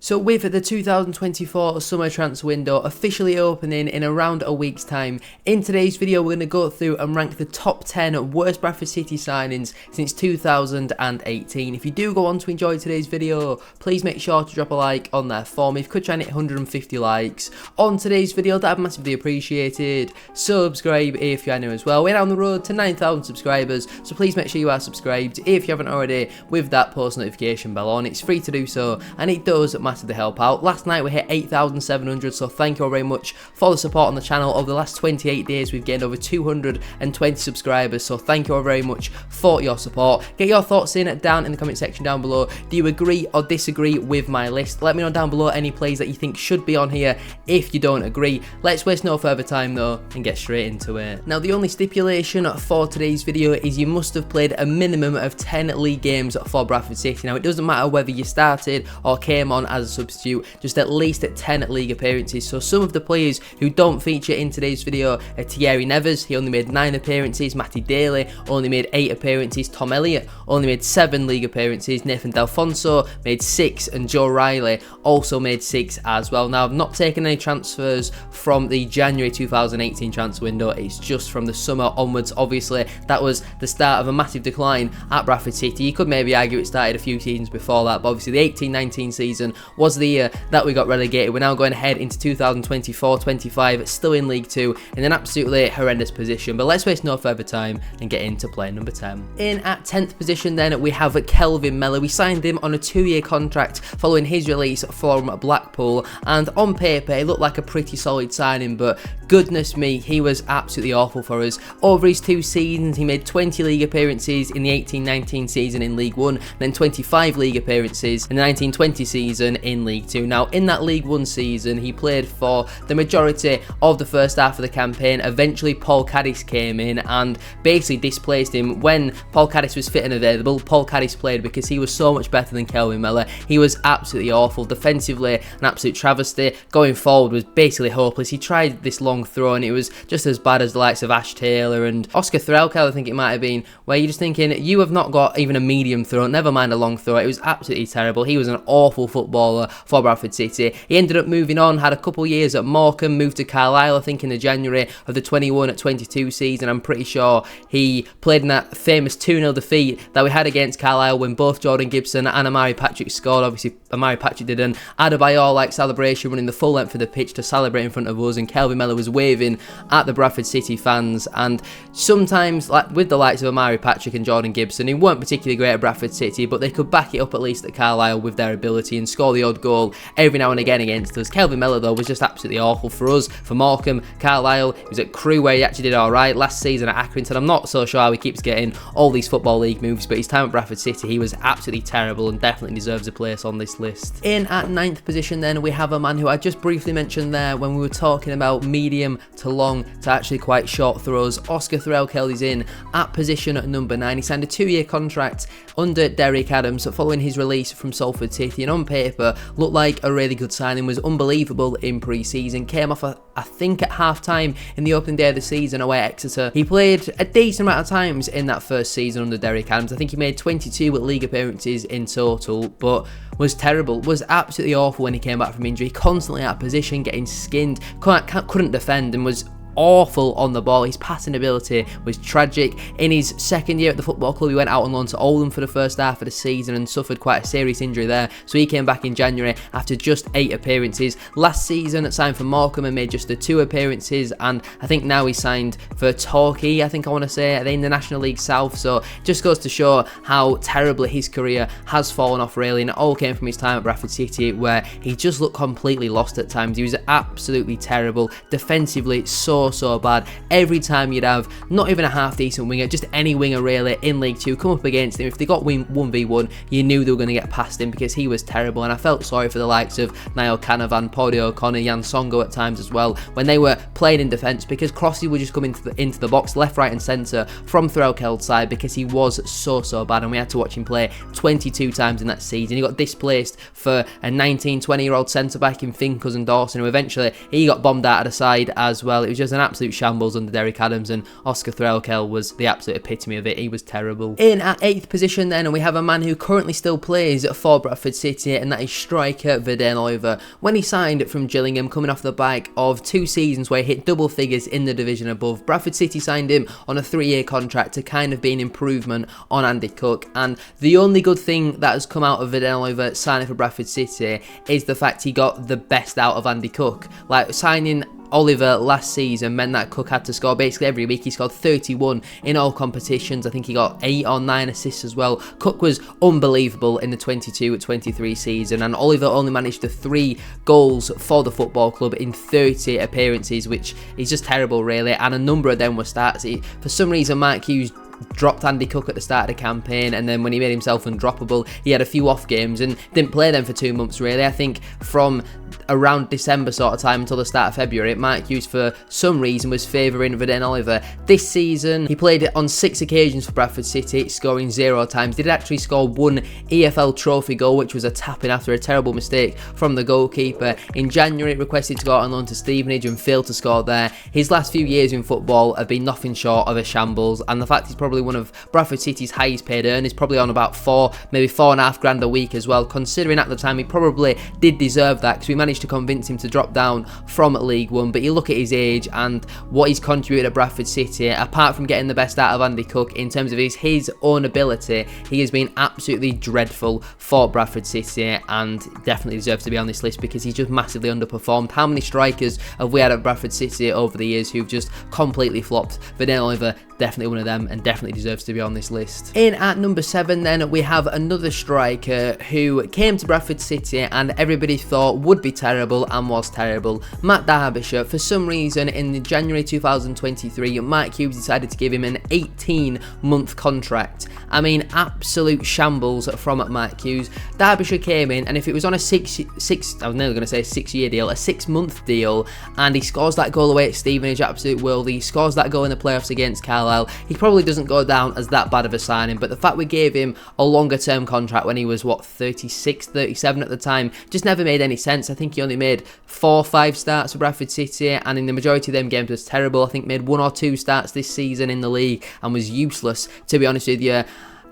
So with the 2024 summer transfer window officially opening in around a week's time, in today's video we're going to go through and rank the top 10 worst Bradford City signings since 2018. If you do go on to enjoy today's video, please make sure to drop a like on there for me. If you could try and hit 150 likes on today's video, that would be massively appreciated. Subscribe if you are new as well. We're on the road to 9,000 subscribers, so please make sure you are subscribed if you haven't already with that post notification bell on. It's free to do so and it does massively help out. Last night we hit 8,700, so thank you all very much for the support on the channel. Over the last 28 days we've gained over 220 subscribers, so thank you all very much for your support. Get your thoughts in down in the comment section down below. Do you agree or disagree with my list? Let me know down below any players that you think should be on here if you don't agree. Let's waste no further time though and get straight into it. Now the only stipulation for today's video is you must have played a minimum of 10 league games for Bradford City. Now it doesn't matter whether you started or came on as a substitute, just at least at 10 league appearances. So some of the players who don't feature in today's video are Thierry Nevers, he only made 9 appearances, Matty Daly only made 8 appearances, Tom Elliott only made 7 league appearances, Nathan Delfonso made 6 and Joe Riley also made 6 as well. Now I've not taken any transfers from the January 2018 transfer window, it's just from the summer onwards. Obviously that was the start of a massive decline at Bradford City. You could maybe argue it started a few seasons before that, but obviously the 18-19 season was the year that we got relegated. We're now going ahead into 2024-25, still in League 2 in an absolutely horrendous position. But let's waste no further time and get into player number 10. In at 10th position then we have Kelvin Mellor. We signed him on a 2-year contract following his release from Blackpool, and on paper it looked like a pretty solid signing, but goodness me, he was absolutely awful for us. Over his 2 seasons he made 20 league appearances in the 18-19 season in League 1, then 25 league appearances in the 19-20 season in League 2. Now in that League 1 season he played for the majority of the first half of the campaign. Eventually Paul Caddis came in and basically displaced him. When Paul Caddis was fit and available, Paul Caddis played because he was so much better than Kelvin Mellor. He was absolutely awful. Defensively an absolute travesty. Going forward was basically hopeless. He tried this long throw and it was just as bad as the likes of Ash Taylor and Oscar Threlkel, I think it might have been, where you're just thinking you have not got even a medium throw, never mind a long throw. It was absolutely terrible. He was an awful footballer for Bradford City. He ended up moving on, had a couple years at Morecambe, moved to Carlisle I think in the January of the 21-22 season. I'm pretty sure he played in that famous 2-0 defeat that we had against Carlisle when both Jordan Gibson and Amari Patrick scored. Obviously Amari Patrick did an Adebayor-like celebration running the full length of the pitch to celebrate in front of us, and Kelvin Mellor was waving at the Bradford City fans. And sometimes, like with the likes of Amari Patrick and Jordan Gibson, who weren't particularly great at Bradford City, but they could back it up at least at Carlisle with their ability and score the odd goal every now and again against us. Kelvin Mellor though was just absolutely awful for us, for Morecambe, Carlisle. He was at Crewe where he actually did alright. Last season at Accrington, I'm not so sure how he keeps getting all these Football League moves, but his time at Bradford City he was absolutely terrible and definitely deserves a place on this list. In at 9th position then we have a man who I just briefly mentioned there when we were talking about medium to long to actually quite short throws. Oscar Threlkel is in at position at number 9. He signed a 2-year contract under Derek Adams following his release from Salford City, and on paper looked like a really good signing, was unbelievable in pre-season, came off I think at half-time in the opening day of the season away at Exeter. He played a decent amount of times in that first season under Derek Adams. I think he made 22 league appearances in total, but was terrible, was absolutely awful when he came back from injury, constantly out of position, getting skinned, couldn't defend, and was awful on the ball. His passing ability was tragic. In his second year at the football club he went out on loan to Oldham for the first half of the season and suffered quite a serious injury there, so he came back in January after just 8 appearances. Last season signed for Morecambe and made just the 2 appearances, and I think now he's signed for Torquay, I think I want to say, in the National League South. So just goes to show how terribly his career has fallen off really, and it all came from his time at Bradford City where he just looked completely lost at times. He was absolutely terrible defensively, so bad. Every time you'd have not even a half decent winger, just any winger really in League 2 come up against him, if they got 1v1 you knew they were going to get past him because he was terrible. And I felt sorry for the likes of Niall Canavan, Paudie O'Connor, Jan Songo at times as well when they were playing in defence, because crosses would just come into the box left, right and centre from Threlkel's side because he was so bad, and we had to watch him play 22 times in that season. He got displaced for a 19-20 year old centre back in Finn Cousin Dawson, who eventually he got bombed out of the side as well. It was just an absolute shambles under Derek Adams, and Oscar Threlkel was the absolute epitome of it. He was terrible. In at 8th position then, we have a man who currently still plays for Bradford City, and that is striker Verden Oliver. When he signed from Gillingham, coming off the back of 2 seasons where he hit double figures in the division above, Bradford City signed him on a 3-year contract to kind of be an improvement on Andy Cook, and the only good thing that has come out of Verden Oliver signing for Bradford City is the fact he got the best out of Andy Cook. Like, signing Oliver last season meant that Cook had to score basically every week. He scored 31 in all competitions. I think he got 8 or 9 assists as well. Cook was unbelievable in the 22-23 season, and Oliver only managed the 3 goals for the football club in 30 appearances, which is just terrible really, and a number of them were starts. For some reason, Mark Hughes dropped Andy Cook at the start of the campaign, and then when he made himself undroppable, he had a few off games and didn't play them for 2 months really. I think from around December sort of time until the start of February, Mark Hughes for some reason was favouring Verden Oliver. This season he played on 6 occasions for Bradford City, scoring 0 times. Did actually score 1 EFL trophy goal, which was a tap-in after a terrible mistake from the goalkeeper. In January, requested to go out on loan to Stevenage and failed to score there. His last few years in football have been nothing short of a shambles, and the fact he's probably one of Bradford City's highest paid earners, probably on about 4, maybe 4.5 grand a week as well, considering at the time he probably did deserve that, because we managed to convince him to drop down from League One. But you look at his age and what he's contributed at Bradford City, apart from getting the best out of Andy Cook in terms of his own ability, he has been absolutely dreadful for Bradford City, and definitely deserves to be on this list because he's just massively underperformed. How many strikers have we had at Bradford City over the years who've just completely flopped? Verden Oliver, definitely one of them, and definitely deserves to be on this list. In at number 7 then, we have another striker who came to Bradford City and everybody thought would be terrible and was terrible. Matt Derbyshire. For some reason in January 2023, Mark Hughes decided to give him an 18-month contract. I mean, absolute shambles from Mark Hughes. Derbyshire came in, and if it was on a 6-year deal, a 6-month deal, and he scores that goal away at Stevenage, absolute world, he scores that goal in the playoffs against Carlisle, he probably doesn't go down as that bad of a signing. But the fact we gave him a longer term contract when he was, what, 36, 37 at the time, just never made any sense. I think he only made 4 or 5 starts for Bradford City, and in the majority of them games was terrible. I think made 1 or 2 starts this season in the league and was useless, to be honest with you.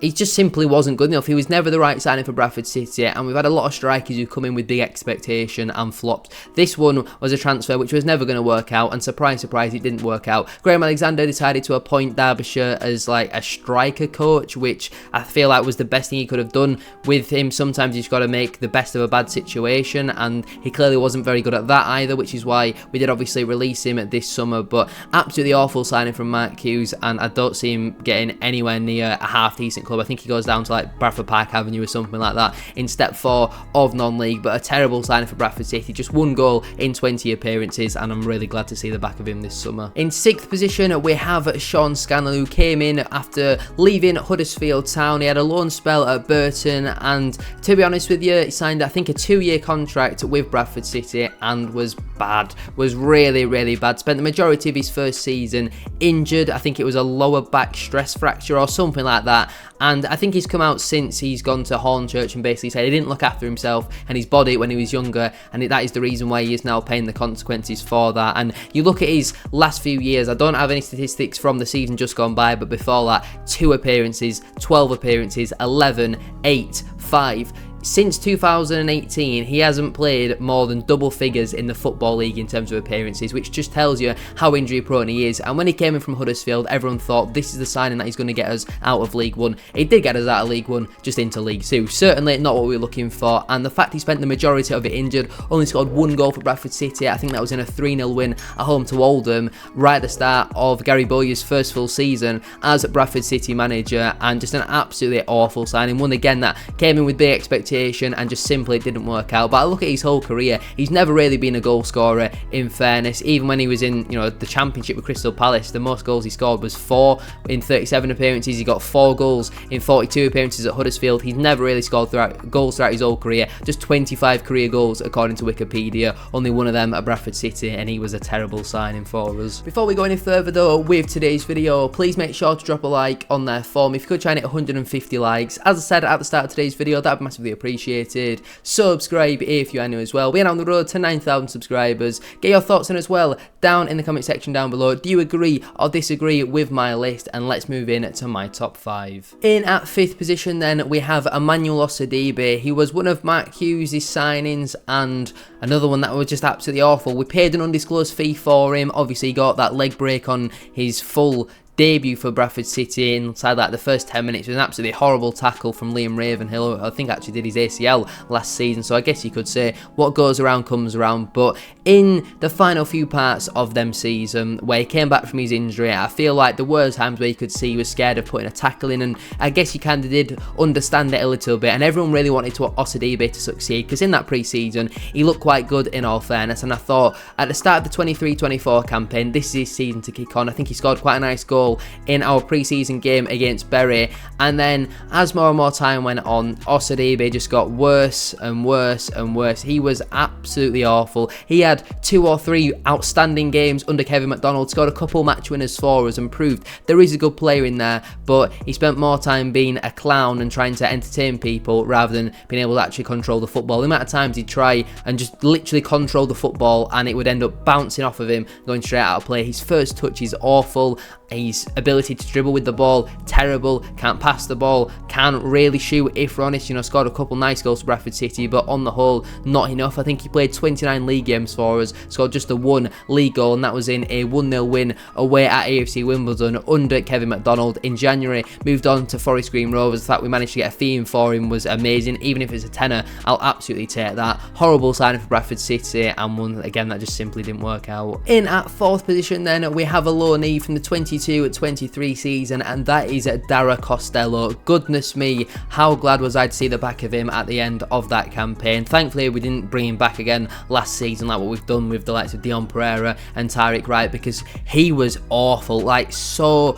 He just simply wasn't good enough. He was never the right signing for Bradford City, and we've had a lot of strikers who come in with big expectation and flopped. This one was a transfer which was never going to work out, and surprise, surprise, it didn't work out. Graham Alexander decided to appoint Derbyshire as like a striker coach, which I feel like was the best thing he could have done with him. Sometimes you've got to make the best of a bad situation, and he clearly wasn't very good at that either, which is why we did obviously release him this summer. But absolutely awful signing from Mark Hughes, and I don't see him getting anywhere near a half-decent club. I think he goes down to like Bradford Park Avenue or something like that in step 4 of non-league. But a terrible signing for Bradford City, just 1 goal in 20 appearances, and I'm really glad to see the back of him this summer. In 6th position, we have Sean Scanlon, who came in after leaving Huddersfield Town. He had a loan spell at Burton, and to be honest with you, he signed, I think, a 2-year contract with Bradford City and was bad, was really, really bad. Spent the majority of his first season injured. I think it was a lower back stress fracture or something like that, and I think he's come out since he's gone to Hornchurch and basically said he didn't look after himself and his body when he was younger, and that is the reason why he is now paying the consequences for that. And you look at his last few years, I don't have any statistics from the season just gone by, but before that, 2 appearances, 12 appearances, 11, 8, 5. Since 2018, he hasn't played more than double figures in the Football League in terms of appearances, which just tells you how injury prone he is. And when he came in from Huddersfield, everyone thought this is the signing that he's going to get us out of League One. It did get us out of League One, just into League Two. Certainly not what we were looking for. And the fact he spent the majority of it injured, only scored 1 goal for Bradford City. I think that was in a 3-0 win at home to Oldham, right at the start of Gary Bowyer's first full season as Bradford City manager, and just an absolutely awful signing. One again that came in with big expectations and just simply didn't work out. But I look at his whole career, he's never really been a goal scorer, in fairness. Even when he was in, the Championship with Crystal Palace, the most goals he scored was 4 in 37 appearances. He got 4 goals in 42 appearances at Huddersfield. He's never really scored goals throughout his whole career. Just 25 career goals according to Wikipedia, only 1 of them at Bradford City, and he was a terrible signing for us. Before we go any further though with today's video, please make sure to drop a like on there for me. If you could try and hit 150 likes, as I said at the start of today's video, that would be massively appreciated. appreciated. Subscribe if you are new as well. We're on the road to 9,000 subscribers. Get your thoughts on as well down in the comment section down below. Do you agree or disagree with my list? And let's move in to my top 5. In at 5th position then, we have Emmanuel Osadibe. He was one of Mark Hughes' signings and another one that was just absolutely awful. We paid an undisclosed fee for him. Obviously, he got that leg break on his full debut for Bradford City. Inside that, the first 10 minutes was an absolutely horrible tackle from Liam Ravenhill, who I think actually did his ACL last season, so I guess you could say what goes around comes around. But in the final few parts of them season, where he came back from his injury, I feel like there were times where you could see he was scared of putting a tackle in, and I guess you kind of did understand it a little bit, and everyone really wanted Osadibe to succeed, because in that pre-season, he looked quite good in all fairness, and I thought at the start of the 23-24 campaign, this is his season to kick on. I think he scored quite a nice goal in our pre-season game against Bury, and then as more and more time went on, Osadibe just got worse and worse and worse. He was absolutely awful. He had 2 or 3 outstanding games under Kevin McDonald, scored a couple match winners for us and proved there is a good player in there, but he spent more time being a clown and trying to entertain people rather than being able to actually control the football. The amount of times he'd try and just literally control the football and it would end up bouncing off of him, going straight out of play. His first touch is awful. His ability to dribble with the ball, terrible. Can't pass the ball, can't really shoot, if we're honest. You know, scored a couple nice goals for Bradford City, but on the whole, not enough. I think he played 29 league games for us, scored just the 1 league goal, and that was in a 1-0 win away at AFC Wimbledon under Kevin McDonald in January. Moved on to Forest Green Rovers. The fact we managed to get a fee in for him was amazing. Even if it's a tenner, I'll absolutely take that. Horrible signing for Bradford City, and one again that just simply didn't work out. In at 4th position then, we have a loanee from the 22-23 season, and that is Dara Costello. Goodness me, how glad was I to see the back of him at the end of that campaign. Thankfully, we didn't bring him back again last season like what we've done with the likes of Dion Pereira and Tariq Wright, because he was awful, like so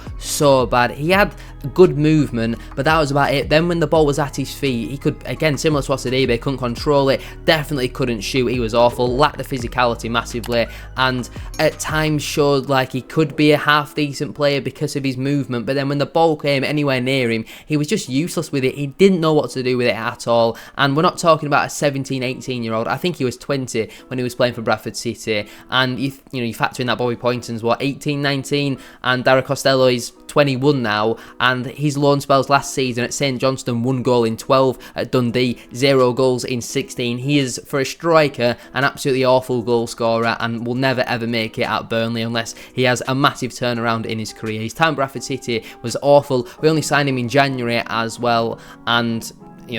bad. He had good movement, but that was about it. Then when the ball was at his feet, he could, again, similar to Osadibe, couldn't control it, definitely couldn't shoot. He was awful, lacked the physicality massively, and at times showed like he could be a half decent player because of his movement, but then when the ball came anywhere near him, he was just useless with it. He didn't know what to do with it at all, and we're not talking about a 17-18 year old. I think he was 20 when he was playing for Bradford City, and you factor in that Bobby Poynton's 18-19, and Dara Costello is 21 now, and his loan spells last season at St Johnstone, 1 goal in 12, at Dundee 0 goals in 16. He is, for a striker, an absolutely awful goal scorer, and will never ever make it at Burnley unless he has a massive turnaround in his career. His time at Bradford City was awful. We only signed him in January as well, and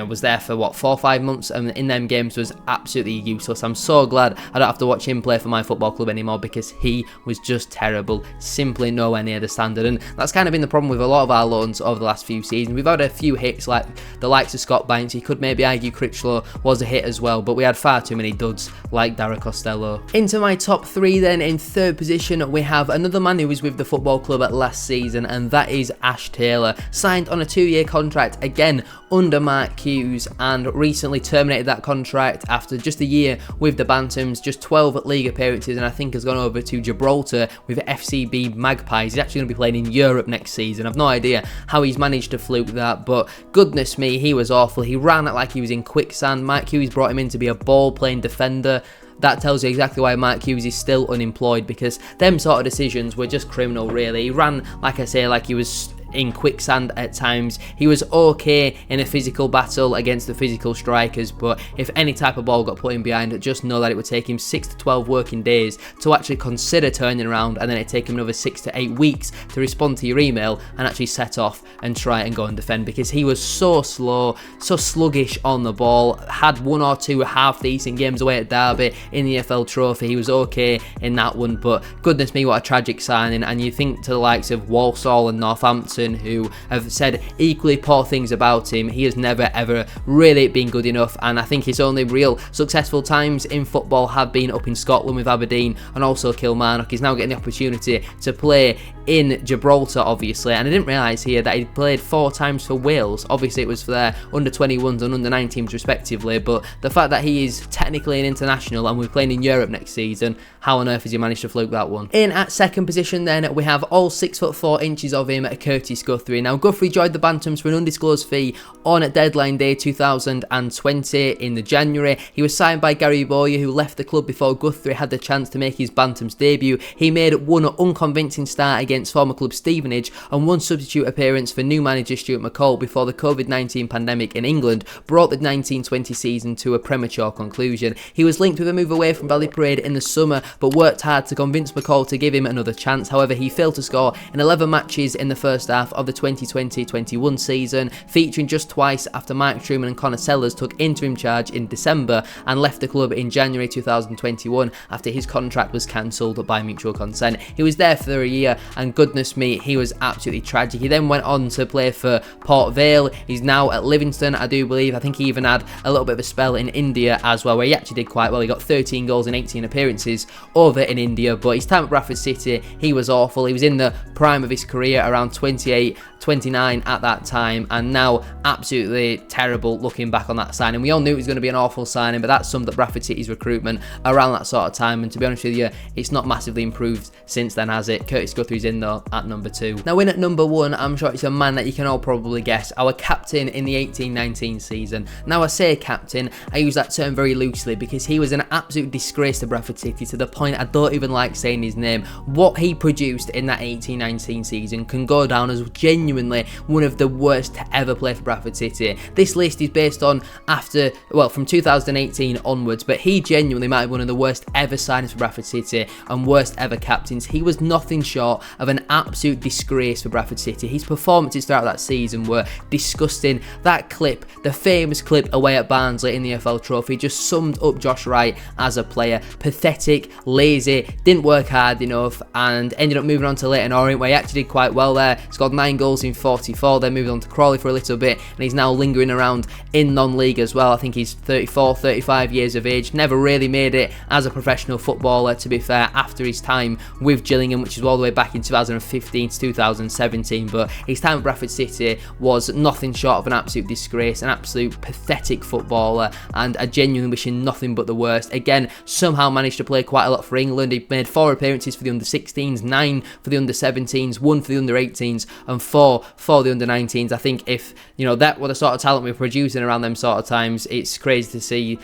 was there for 4 or 5 months, and in them games was absolutely useless. I'm so glad I don't have to watch him play for my football club anymore, because he was just terrible, simply nowhere near the standard. And that's kind of been the problem with a lot of our loans over the last few seasons. We've had a few hits, like the likes of Scott Banks. You could maybe argue Critchlow was a hit as well, but we had far too many duds like Dara Costello. Into my top 3 then, in 3rd position we have another man who was with the football club at last season, and that is Ash Taylor. Signed on a 2-year contract, again under Mark Hughes, and recently terminated that contract after just a year with the Bantams, just 12 league appearances, and I think has gone over to Gibraltar with FCB Magpies. He's actually going to be playing in Europe next season. I've no idea how he's managed to fluke that, but goodness me, he was awful. He ran it like he was in quicksand. Mark Hughes brought him in to be a ball-playing defender. That tells you exactly why Mark Hughes is still unemployed, because them sort of decisions were just criminal, really. He ran, like I say, like he was in quicksand at times. He was okay in a physical battle against the physical strikers, but if any type of ball got put in behind, just know that it would take him 6 to 12 working days to actually consider turning around, and then it'd take him another 6 to 8 weeks to respond to your email and actually set off and try and go and defend, because he was so slow, so sluggish on the ball. Had 1 or 2 half decent games away at Derby in the EFL Trophy. He was okay in that one, but goodness me, what a tragic signing. And you think to the likes of Walsall and Northampton, who have said equally poor things about him, he has never ever really been good enough, and I think his only real successful times in football have been up in Scotland with Aberdeen and also Kilmarnock. He's now getting the opportunity to play in Gibraltar, obviously, and I didn't realise here that he'd played 4 times for Wales. Obviously it was for their under-21s and under-19s respectively, but the fact that he is technically an international and we're playing in Europe next season, how on earth has he managed to fluke that one? In at 2nd position then, we have all 6'4" of him, Curtis Curtis Guthrie. Now, Guthrie joined the Bantams for an undisclosed fee on deadline day 2020 in the January. He was signed by Gary Bowyer, who left the club before Guthrie had the chance to make his Bantams debut. He made one unconvincing start against former club Stevenage and one substitute appearance for new manager Stuart McCall before the COVID-19 pandemic in England brought the 1920 season to a premature conclusion. He was linked with a move away from Valley Parade in the summer, but worked hard to convince McCall to give him another chance. However, he failed to score in 11 matches in the first half of the 2020-21 season, featuring just twice after Mark Truman and Connor Sellers took interim charge in December and left the club in January 2021 after his contract was cancelled by mutual consent. He was there for a year, and goodness me, he was absolutely tragic. He then went on to play for Port Vale. He's now at Livingston, I do believe. I think he even had a little bit of a spell in India as well, where he actually did quite well. He got 13 goals in 18 appearances over in India, but his time at Bradford City, he was awful. He was in the prime of his career, around 28, 29 at that time, and now absolutely terrible looking back on that signing. We all knew it was going to be an awful signing, but that summed up Bradford City's recruitment around that sort of time, and to be honest with you, it's not massively improved since then, has it? Curtis Guthrie's in though at number 2. Now in at number 1, I'm sure it's a man that you can all probably guess, our captain in the 18-19 season. Now I say captain, I use that term very loosely because he was an absolute disgrace to Bradford City, to the point I don't even like saying his name. What he produced in that 18-19 season can go down as genuinely one of the worst to ever play for Bradford City. This list is based on from 2018 onwards, but he genuinely might have one of the worst ever signings for Bradford City and worst ever captains. He was nothing short of an absolute disgrace for Bradford City. His performances throughout that season were disgusting. That clip, the famous clip away at Barnsley in the EFL Trophy, just summed up Josh Wright as a player. Pathetic, lazy, didn't work hard enough, and ended up moving on to Lydon Orient, where he actually did quite well there. Scored 9 goals in 44, then moved on to Crawley for a little bit, and he's now lingering around in non-league as well. I think he's 34, 35 years of age. Never really made it as a professional footballer, to be fair, after his time with Gillingham, which is all the way back in 2015 to 2017, but his time at Bradford City was nothing short of an absolute disgrace, an absolute pathetic footballer, and I genuinely wish him nothing but the worst. Again, somehow managed to play quite a lot for England. He made 4 appearances for the under-16s, 9 for the under-17s, 1 for the under-18s, and 4 for the under-19s. I think if, that were the sort of talent we're producing around them sort of times, it's crazy to see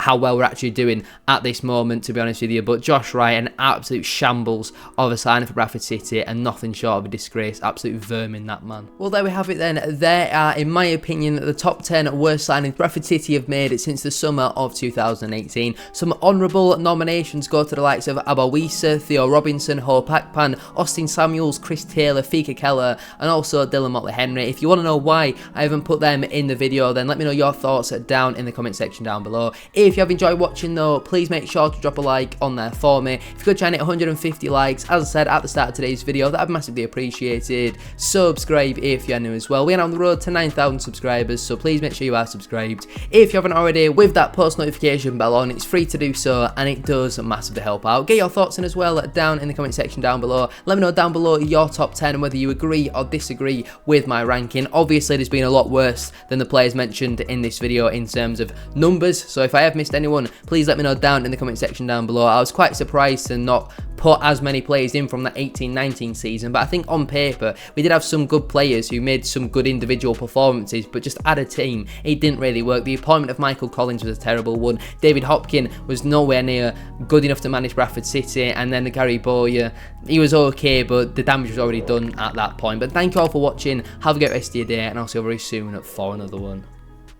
how well we're actually doing at this moment, to be honest with you. But Josh Wright, an absolute shambles of a signing for Bradford City, and nothing short of a disgrace. Absolute vermin, that man. Well, there we have it then. There are, in my opinion, the top 10 worst signings Bradford City have made since the summer of 2018. Some honourable nominations go to the likes of Abawisa, Theo Robinson, Ho Pakpan, Austin Samuels, Chris Taylor, Fika Keller, and also Dylan Motley-Henry. If you want to know why I haven't put them in the video, then let me know your thoughts down in the comment section down below. If you have enjoyed watching though, please make sure to drop a like on there for me. If you could try and hit 150 likes, as I said at the start of today's video, that would be massively appreciated. Subscribe if you're new as well. We're on the road to 9,000 subscribers, so please make sure you are subscribed. If you haven't already, with that post notification bell on, it's free to do so, and it does massively help out. Get your thoughts in as well down in the comment section down below. Let me know down below your top 10 and whether you agree or disagree with my ranking. Obviously, there's been a lot worse than the players mentioned in this video in terms of numbers, so if I have missed anyone, please let me know down in the comment section down below. I was quite surprised to not put as many players in from the 18-19 season, but I think on paper we did have some good players who made some good individual performances, but just as a team it didn't really work. The appointment of Michael Collins was a terrible one. David Hopkin was nowhere near good enough to manage Bradford City, and then the Gary Bowyer, he was okay, but the damage was already done at that point. But thank you all for watching, have a great rest of your day, and I'll see you very soon for another one.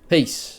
Peace.